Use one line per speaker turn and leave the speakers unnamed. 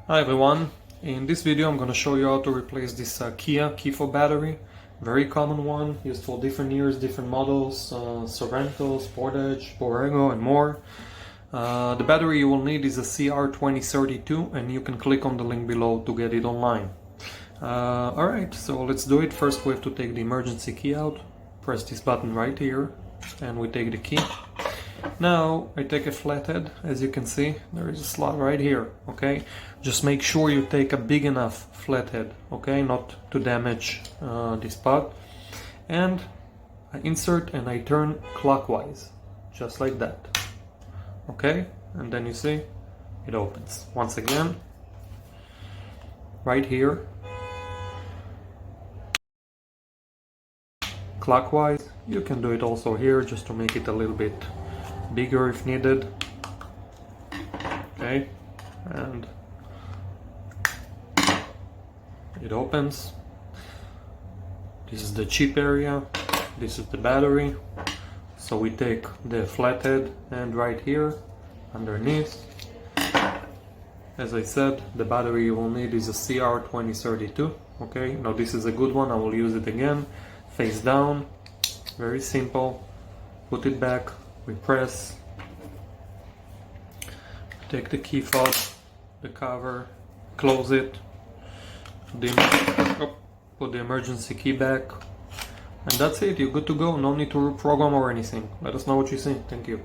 Hi everyone, in this video I'm going to show you how to replace this key fob battery. Very common one, used for different years, different models, Sorento, Sportage, Borrego and more. The battery you will need is a CR2032 and you can click on the link below to get it online. Alright, so let's do it. First we have to take the emergency key out, press this button right here and we take the key. Now I take a flathead, as you can see there is a slot right here, okay? Just make sure you take a big enough flathead, okay, not to damage this part. And I insert and I turn clockwise, just like that, okay? And then you see it opens. Once again, right here, clockwise. You can do it also here just to make it a little bit bigger if needed, okay? And it opens. This is the chip area, this is the battery. So we take the flathead and right here underneath, as I said, the battery you will need is a CR2032, okay? Now this is a good one, I will use it again. Face down, very simple. Put it back, we press, take the key fob, the cover, close it, put the emergency key back, and that's it. You're good to go. No need to program or anything. Let us know what you think. Thank you.